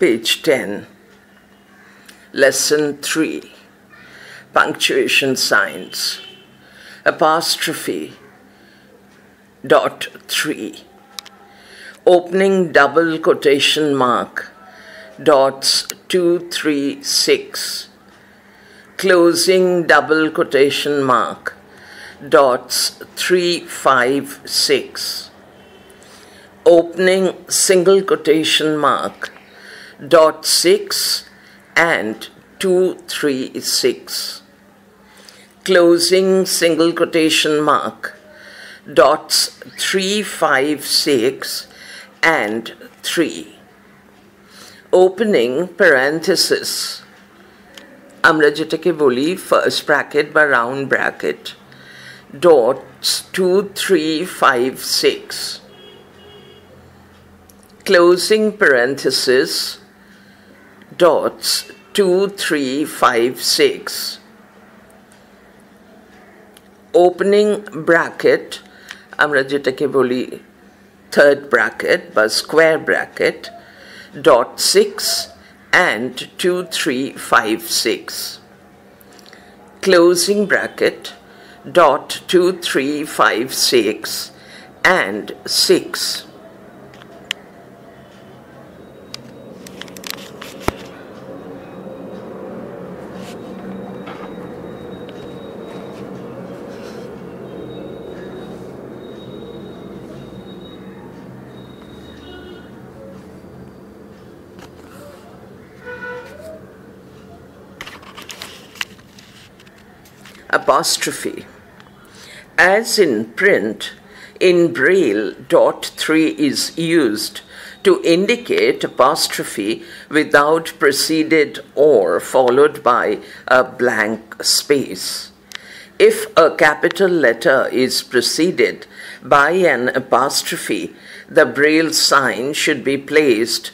Page 10. Lesson 3. Punctuation signs. Apostrophe. Dot 3. Opening double quotation mark. Dots 2, 3, 6. Closing double quotation mark. Dots 3, 5, 6. Opening single quotation mark. Dot 6 and 2, 3, 6. Closing single quotation mark. Dots 3, 5, 6 and 3. Opening parenthesis. আমরা যেটাকে বলি first bracket বা round bracket. Dots 2, 3, 5, 6. Closing parenthesis. Dots 2, 3, 5, 6. Opening bracket. আমরা যেটাকে বলি third bracket বা square bracket. Dot 6 and 2, 3, 5, 6. Closing bracket. Dot 2, 3, 5, 6 and 6. Apostrophe. As in print, in Braille, dot 3 is used to indicate apostrophe without preceded or followed by a blank space. If a capital letter is preceded by an apostrophe, the Braille sign should be placed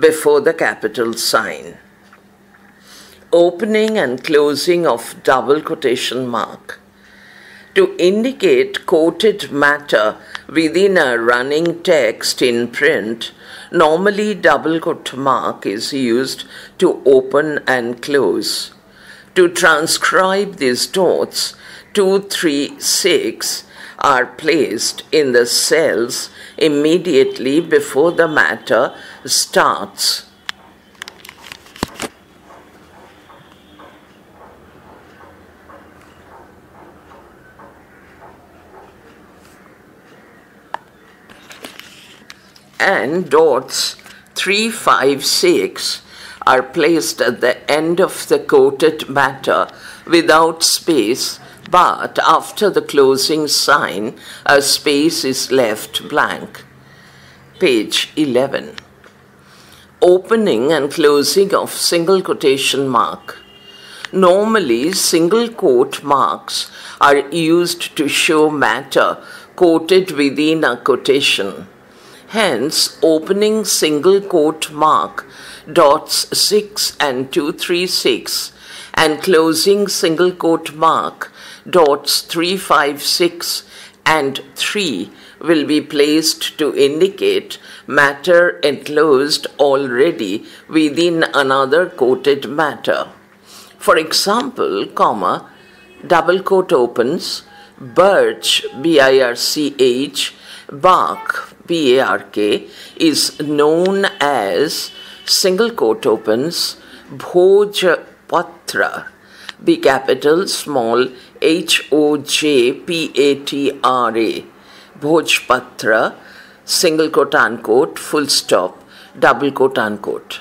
before the capital sign. Opening and closing of double quotation mark. To indicate quoted matter within a running text in print, normally double quote mark is used to open and close. To transcribe these dots, 2, 3, 6 are placed in the cells immediately before the matter starts. And dots 3, 5, 6 are placed at the end of the quoted matter without space, but after the closing sign, a space is left blank. Page 11. Opening and closing of single quotation mark. Normally, single quote marks are used to show matter quoted within a quotation. Hence, opening single quote mark, dots 6 and 2, 3, 6, and closing single quote mark, dots 3, 5, 6, and 3 will be placed to indicate matter enclosed already within another quoted matter. For example, comma, double quote opens, birch, B-I-R-C-H, bark, B-A-R-K, is known as, single quote opens, Bhojpatra, B capital small H-O-J-P-A-T-R-A, Bhojpatra, single quote unquote, full stop, double quote unquote.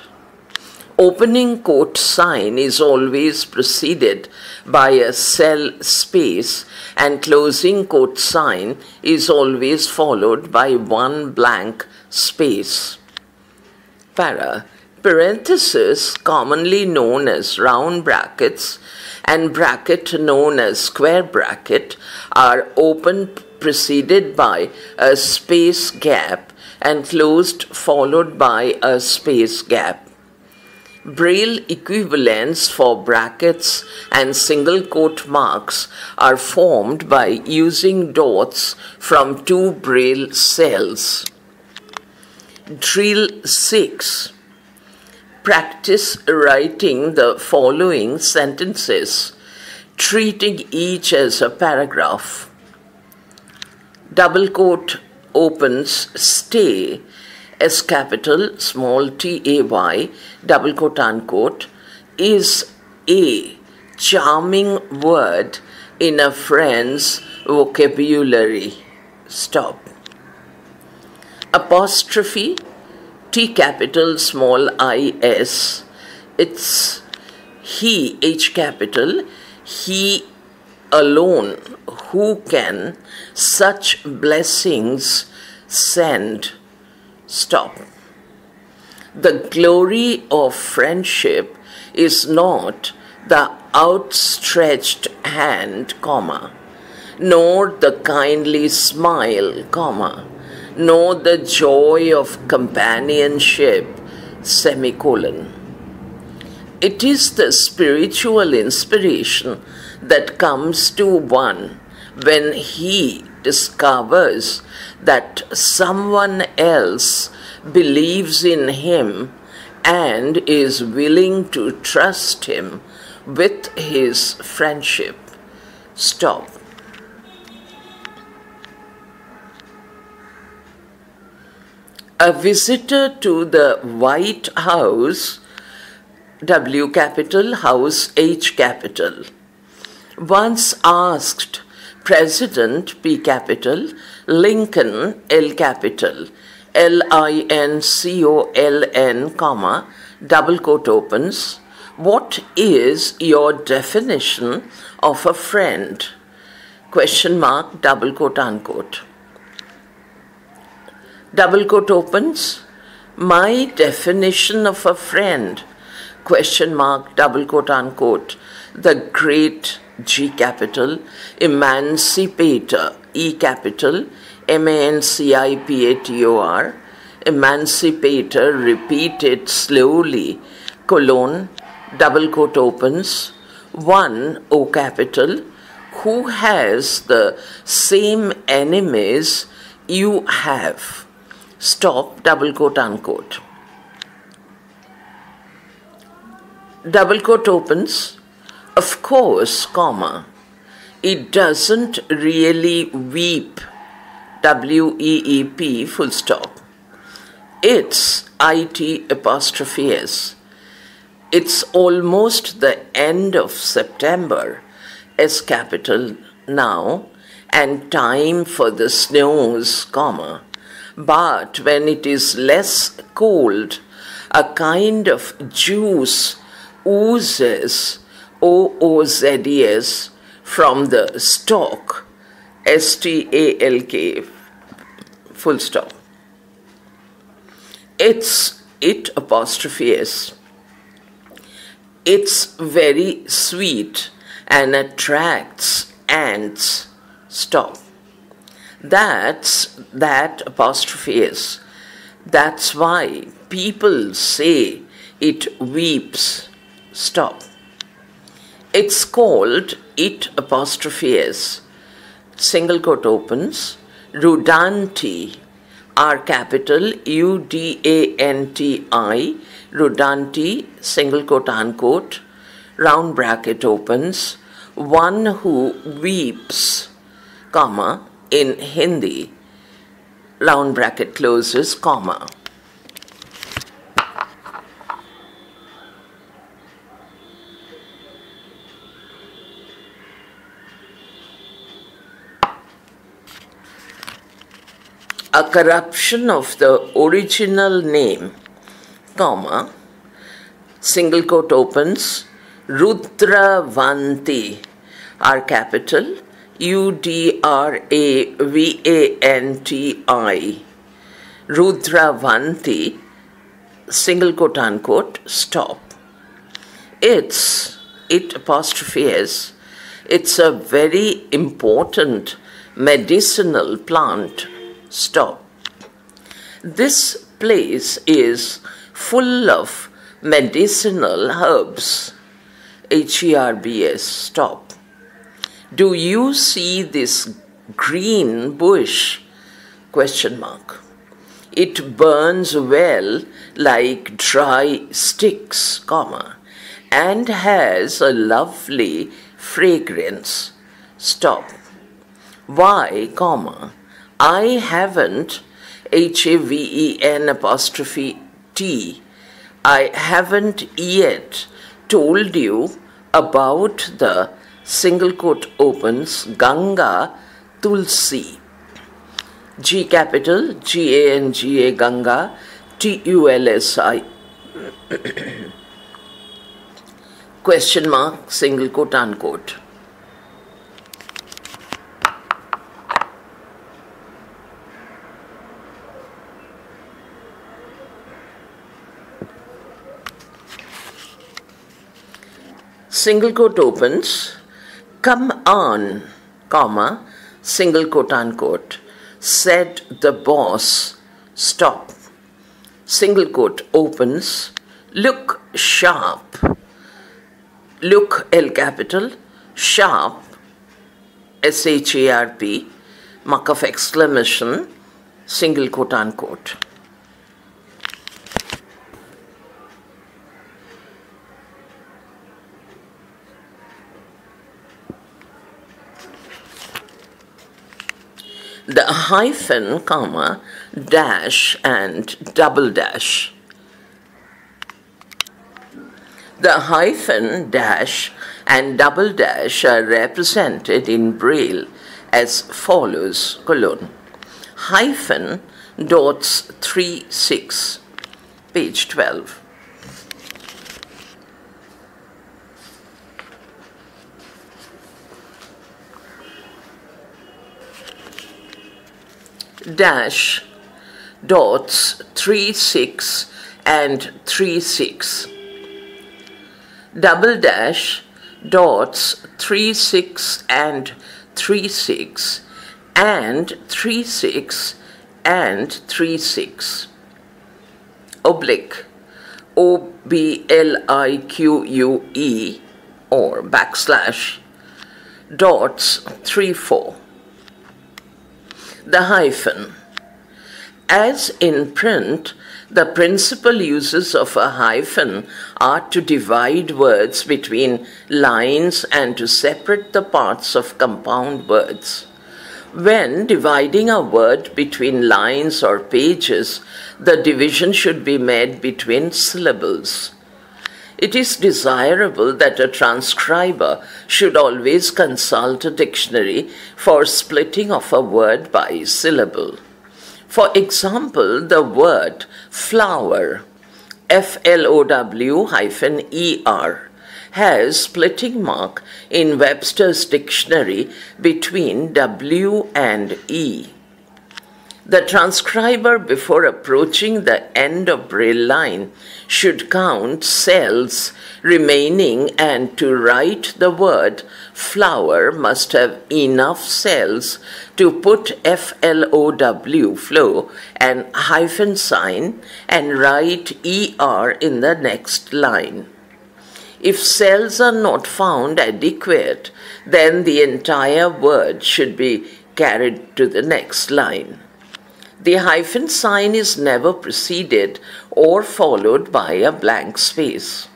Opening quote sign is always preceded by a cell space, and closing quote sign is always followed by one blank space. Para. Parentheses, commonly known as round brackets, and bracket known as square bracket, are open preceded by a space gap and closed followed by a space gap. Braille equivalents for brackets and single quote marks are formed by using dots from two Braille cells. Drill 6. Practice writing the following sentences, treating each as a paragraph. Double quote opens stay, S capital, small T-A-Y, double quote unquote, is a charming word in a friend's vocabulary. Stop. Apostrophe, T capital, small I-S, it's he, H capital, he alone who can such blessings send. Stop. The glory of friendship is not the outstretched hand, comma, nor the kindly smile, comma, nor the joy of companionship, semicolon. It is the spiritual inspiration that comes to one when he discovers that someone else believes in him and is willing to trust him with his friendship. Stop. A visitor to the White House, W capital, House, H capital, once asked President, P capital, Lincoln, L capital, Lincoln, comma, double quote opens, what is your definition of a friend? Question mark, double quote unquote. Double quote opens, my definition of a friend, question mark, double quote unquote, the great G capital, emancipator, E capital, Emancipator, emancipator, repeated slowly, colon, double quote opens, one, O capital, who has the same enemies you have. Stop, double quote unquote. Double quote opens, of course, comma, it doesn't really weep, W-E-E-P, full stop. It's IT apostrophe S. It's almost the end of September, S capital, now, and time for the snows, comma. But when it is less cold, a kind of juice oozes, O-O-Z-E-S, from the stalk, S-T-A-L-K, full stop. It's it apostrophe S. It's very sweet and attracts ants. Stop. That apostrophe S. That's why people say it weeps. Stop. It's called it apostrophe S. Single quote opens. Rudanti, R capital, U-D-A-N-T-I, Rudanti, single quote unquote, round bracket opens, one who weeps, comma, in Hindi, round bracket closes, comma. A corruption of the original name, comma, single quote opens, Rudravanti, R capital, U-D-R-A-V-A-N-T-I, Rudravanti, single quote unquote, stop. It's, it apostrophe S, it's a very important medicinal plant. Stop. This place is full of medicinal herbs. H-E-R-B-S. Stop. Do you see this green bush? Question mark. It burns well like dry sticks, comma, and has a lovely fragrance. Stop. Why, comma, I haven't, HAVEN apostrophe T, I haven't yet told you about the single quote opens Ganga Tulsi. G capital, Ganga, Ganga, TULSI. Question mark, single quote, unquote. Single quote opens, come on, comma, single quote, unquote, said the boss, stop. Single quote opens, look sharp, look L capital, sharp, SHARP, mark of exclamation, single quote, unquote. The hyphen, comma, dash and double dash. The hyphen, dash and double dash are represented in Braille as follows, colon, hyphen, dots 3, 6, page 12. Dash, dots 3, 6 and 3, 6. Double dash, dots 3, 6 and 3, 6 and 3, 6 and 3, 6. Oblique, OBLIQUE or backslash, dots 3, 4. The hyphen. As in print, the principal uses of a hyphen are to divide words between lines and to separate the parts of compound words. When dividing a word between lines or pages, the division should be made between syllables. It is desirable that a transcriber should always consult a dictionary for splitting of a word by syllable. For example, the word flower, FLOW-ER, has splitting mark in Webster's dictionary between W and E. The transcriber, before approaching the end of Braille line, should count cells remaining, and to write the word flower must have enough cells to put FLOW, flow, and hyphen sign and write ER in the next line. If cells are not found adequate, then the entire word should be carried to the next line. The hyphen sign is never preceded or followed by a blank space.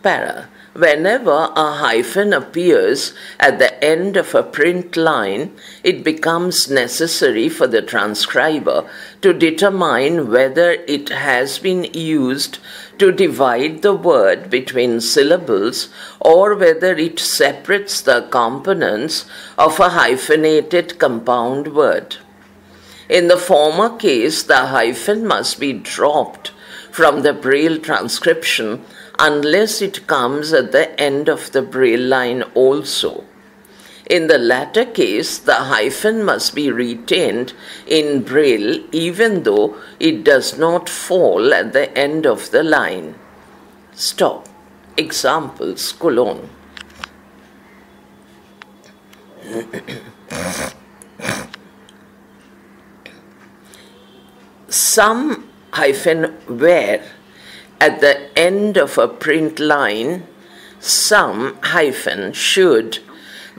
Para. Whenever a hyphen appears at the end of a print line, it becomes necessary for the transcriber to determine whether it has been used to divide the word between syllables or whether it separates the components of a hyphenated compound word. In the former case, the hyphen must be dropped from the Braille transcription unless it comes at the end of the Braille line also. In the latter case, the hyphen must be retained in Braille even though it does not fall at the end of the line. Stop. Examples, colon. Some hyphen where at the end of a print line, some hyphen should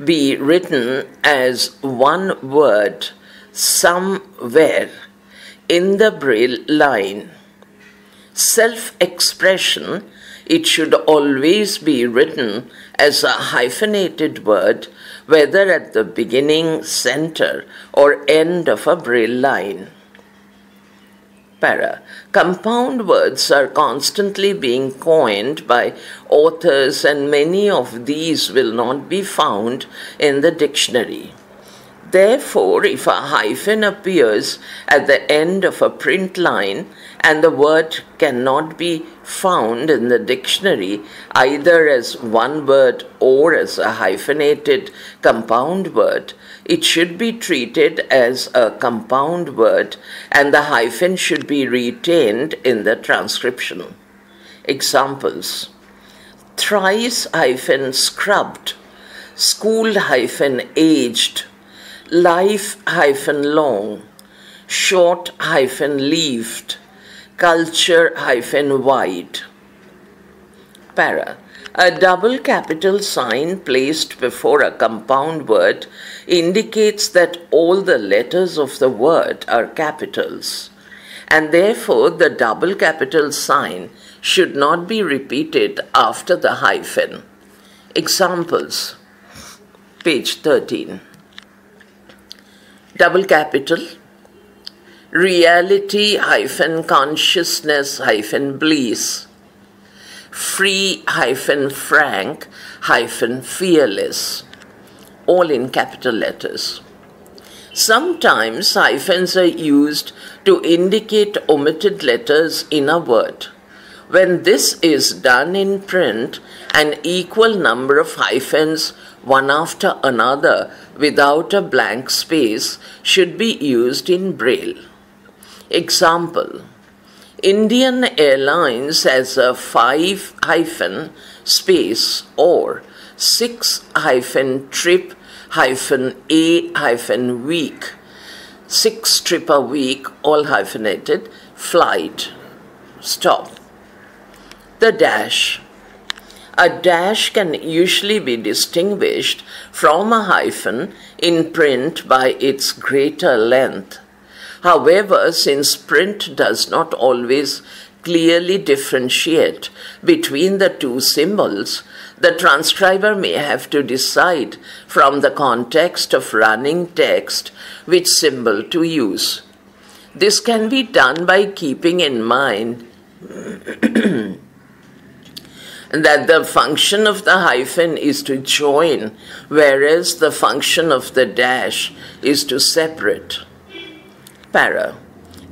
be written as one word somewhere in the Braille line. Self-expression, it should always be written as a hyphenated word, whether at the beginning, center, or end of a Braille line. Para. Compound words are constantly being coined by authors, and many of these will not be found in the dictionary. Therefore, if a hyphen appears at the end of a print line and the word cannot be found in the dictionary either as one word or as a hyphenated compound word, it should be treated as a compound word and the hyphen should be retained in the transcription. Examples: thrice-scrubbed, school-aged, life-long, short-leaved, culture-wide. Para. A double capital sign placed before a compound word indicates that all the letters of the word are capitals, and therefore the double capital sign should not be repeated after the hyphen. Examples. Page 13. Double capital, reality-consciousness-bliss, free-frank-fearless, all in capital letters. Sometimes hyphens are used to indicate omitted letters in a word. When this is done in print, an equal number of hyphens, one after another, without a blank space, should be used in Braille. Example: Indian Airlines has a 5-space or 6-trip-a-week, 6 trip a week, all hyphenated, flight. Stop. The dash. A dash can usually be distinguished from a hyphen in print by its greater length. However, since print does not always clearly differentiate between the two symbols, the transcriber may have to decide from the context of running text which symbol to use. This can be done by keeping in mind that the function of the hyphen is to join, whereas the function of the dash is to separate. Para.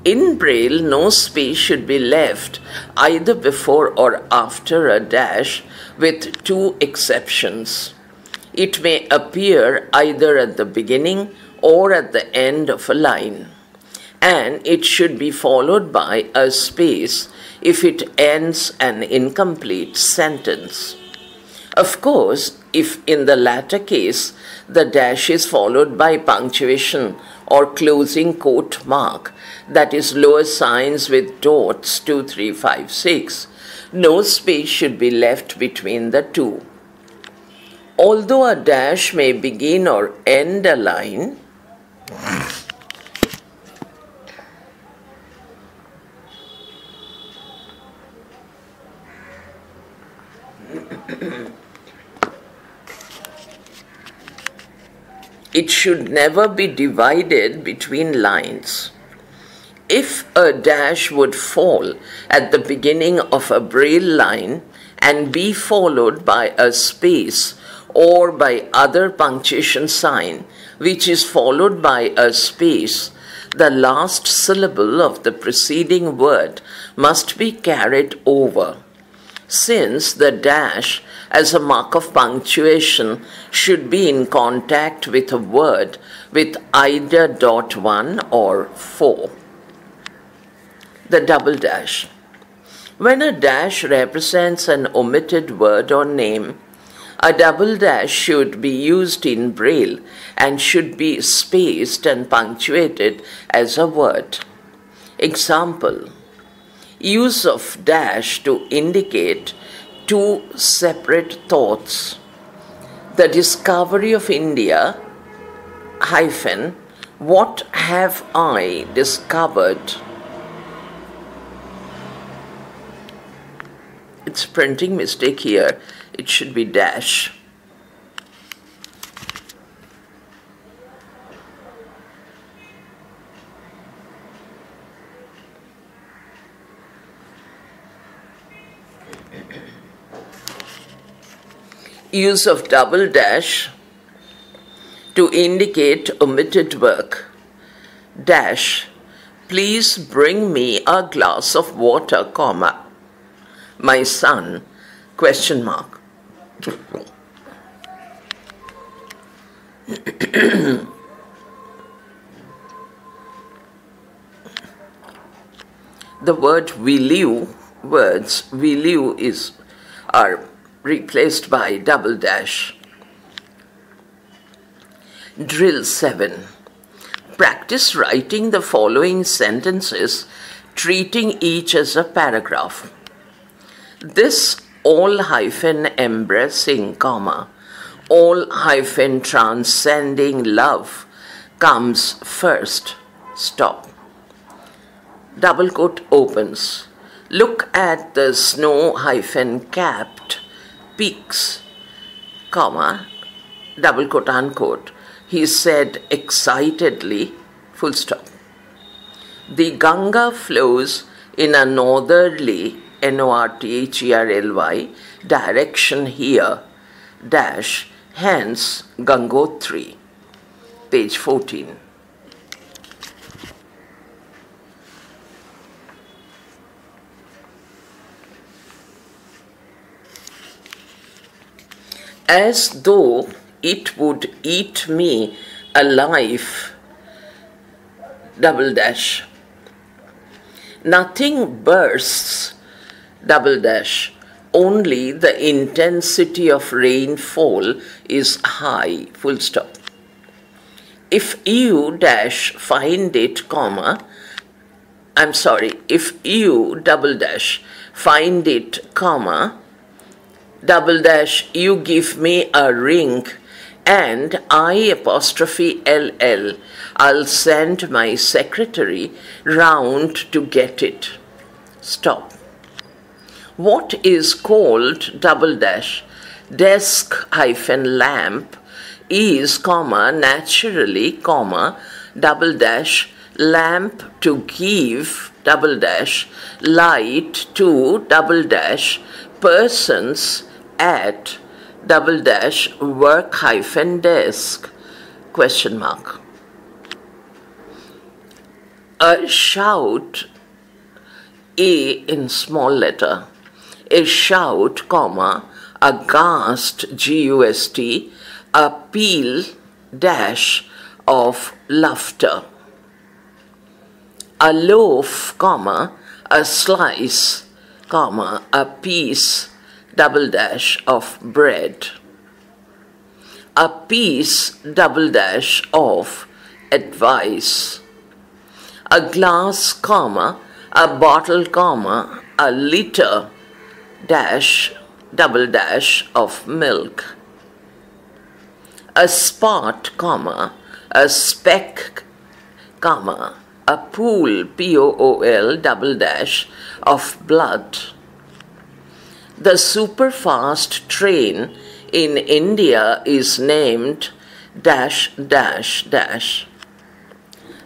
In Braille, no space should be left either before or after a dash, with two exceptions. It may appear either at the beginning or at the end of a line, and it should be followed by a space if it ends an incomplete sentence. Of course, if in the latter case the dash is followed by punctuation or closing quote mark, that is lower signs with dots 2, 3, 5, 6, no space should be left between the two. Although a dash may begin or end a line, it should never be divided between lines. If a dash would fall at the beginning of a Braille line and be followed by a space or by other punctuation sign, which is followed by a space, the last syllable of the preceding word must be carried over, since the dash as a mark of punctuation should be in contact with a word with either dot 1 or 4. The double dash. When a dash represents an omitted word or name, a double dash should be used in Braille and should be spaced and punctuated as a word. Example: use of dash to indicate two separate thoughts. The discovery of India, hyphen, what have I discovered? it's printing mistake here. It should be dash. Use of double dash to indicate omitted work. Dash, please bring me a glass of water, comma. My son, question mark. The word will you, words will you are replaced by double dash. Drill 7. Practice writing the following sentences, treating each as a paragraph. This all hyphen embracing, comma, all hyphen transcending love comes first. Stop. Double quote opens. Look at the snow hyphen capped peaks, comma, double quote unquote. He said excitedly, full stop. The Ganga flows in a northerly, Northerly, direction here, dash, hence Gangotri. Page 14. As though it would eat me alive, double dash. Nothing bursts, double dash. Only the intensity of rainfall is high, full stop. If you dash find it, comma, if you double dash find it, comma, double dash, you give me a ring, and I apostrophe LL, I'll send my secretary round to get it. Stop. What is called double dash desk hyphen lamp is, comma, naturally, comma, double dash lamp to give, double dash, light to, double dash, persons at, double dash, work hyphen desk, question mark. A shout, A in small letter, a shout, comma, a gust, G-U-S-T, a peal, dash, of laughter. A loaf, comma, a slice, comma, a piece, double dash, of bread. A piece, double dash, of advice. A glass, comma, a bottle, comma, a liter, dash, double dash, of milk. A spot, comma, a speck, comma, a pool, P-O-O-L, double dash, of blood. The superfast train in India is named dash, dash, dash.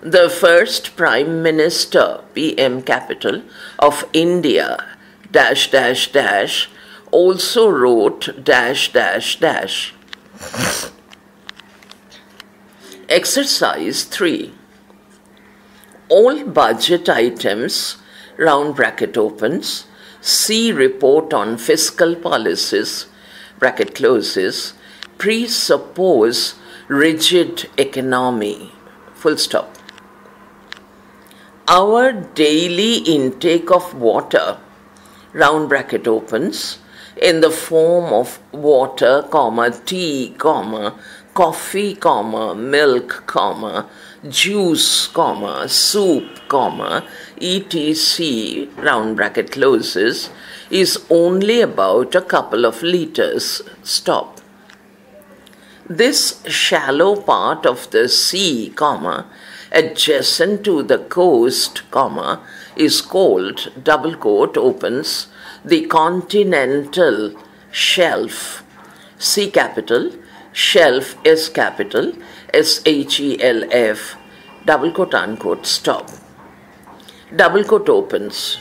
The first Prime Minister, PM capital, of India, dash, dash, dash, also wrote dash, dash, dash. Exercise 3. All budget items, round bracket opens, see report on fiscal policies, bracket closes, presuppose rigid economy, full stop. Our daily intake of water, round bracket opens, in the form of water, comma, tea, comma, coffee, comma, milk, comma, juice, comma, soup, comma, etc., round bracket closes, is only about a couple of liters. Stop. This shallow part of the sea, comma, adjacent to the coast, comma, is called, double quote opens, the continental shelf. C capital, shelf S capital, SHELF, double quote unquote, stop. Double quote opens.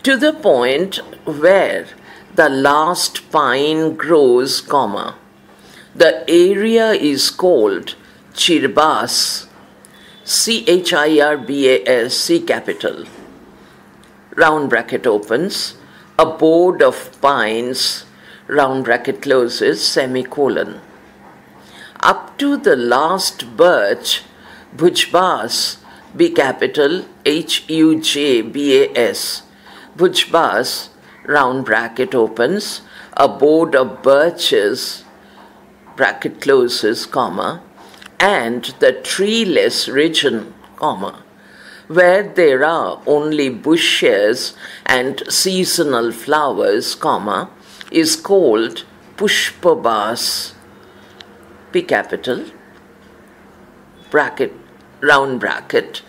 To the point where the last pine grows, comma, the area is called Chirbas, CHIRBAS, C capital, round bracket opens, a board of pines, round bracket closes, semicolon. Up to the last birch, Bhujbas, B capital, HUJBAS, Bhujbas, round bracket opens, a board of birches, bracket closes, comma, and the treeless region, comma, where there are only bushes and seasonal flowers, comma, is called Pushpabas, P capital, bracket, round bracket,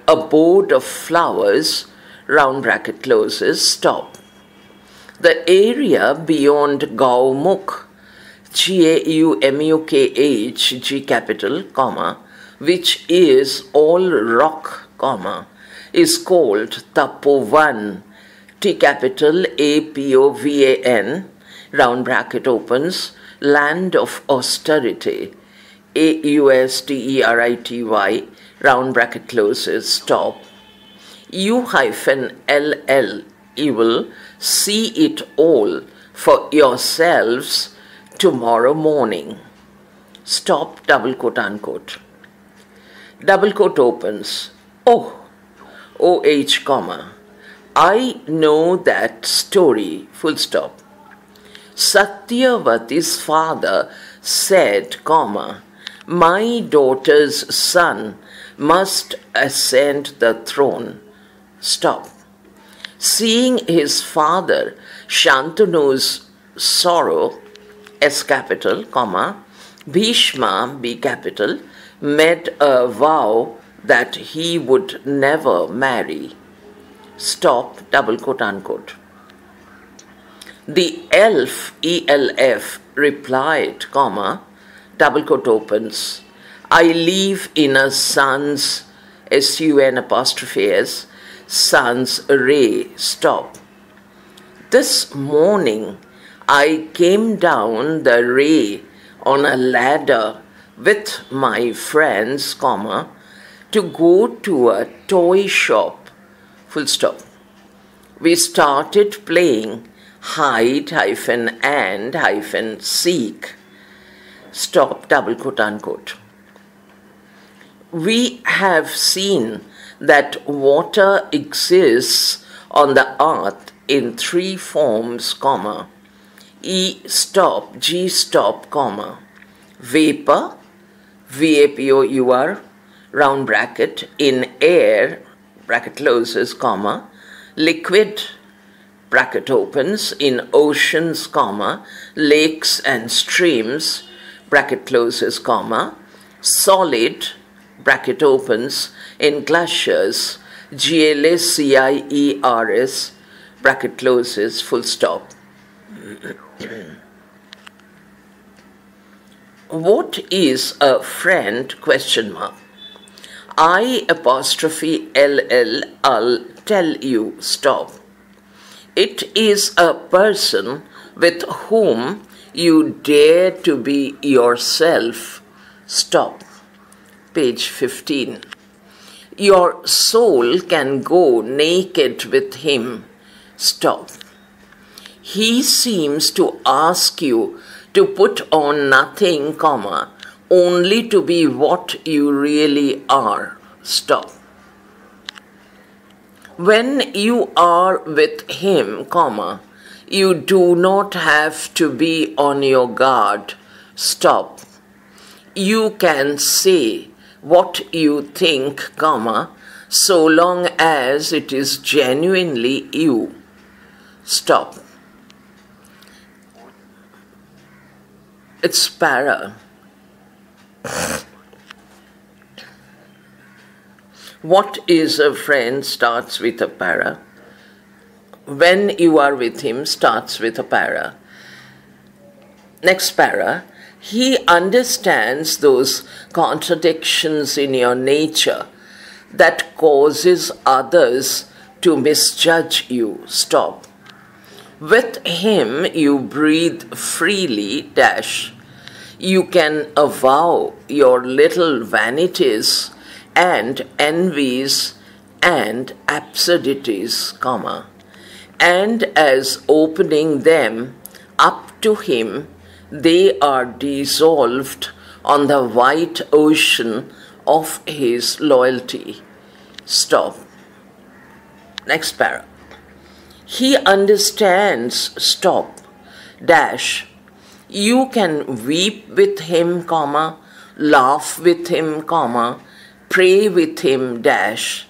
a board of flowers, round bracket closes, stop. The area beyond Gaumukh, GAUMUKH, G capital, comma, which is all rock, comma, is called Tapovan, T capital, APOVAN, round bracket opens, land of austerity, AUSTERITY, round bracket closes, stop. U-LL, you will see it all for yourselves tomorrow morning. Stop, double quote unquote. Double quote opens. Oh, OH, comma, I know that story, full stop. Satyavati's father said, comma, my daughter's son must ascend the throne. Stop. Seeing his father, Shantanu's sorrow, S capital, comma, Bhishma, B capital, made a vow that he would never marry. Stop, double quote unquote. The elf, ELF, replied, comma, double quote opens, I live in a sun's, SUN apostrophe S, sun's ray, stop. This morning I came down the ray on a ladder with my friends, comma, to go to a toy shop, full stop. We started playing hide and seek, stop, double quote unquote. We have seen that water exists on the earth in three forms, comma, E stop, G stop, comma, vapor, VAPOUR, round bracket, in air, bracket closes, comma, liquid, bracket opens, in oceans, comma, lakes and streams, bracket closes, comma, solid, bracket opens, in glaciers, GLACIERS, bracket closes, full stop. What is a friend, question mark? I apostrophe LL, I'll tell you, stop. It is a person with whom you dare to be yourself, stop. Page 15. Your soul can go naked with him, stop. He seems to ask you to put on nothing, comma, only to be what you really are, stop. When you are with him, comma, you do not have to be on your guard, stop. You can say what you think, comma, so long as it is genuinely you, stop. It's para. What is a friend starts with a para. When you are with him starts with a para. Next para. He understands those contradictions in your nature that causes others to misjudge you. Stop. With him you breathe freely, dash. You can avow your little vanities and envies and absurdities, comma, and as opening them up to him, they are dissolved on the white ocean of his loyalty. Stop. Next para. He understands, stop, dash. You can weep with him, comma, laugh with him, comma, pray with him, dash.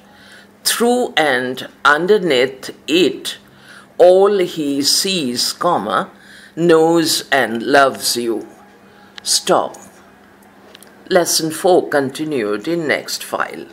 Through and underneath it, all he sees, comma, knows and loves you. Stop. Lesson 4 continued in next file.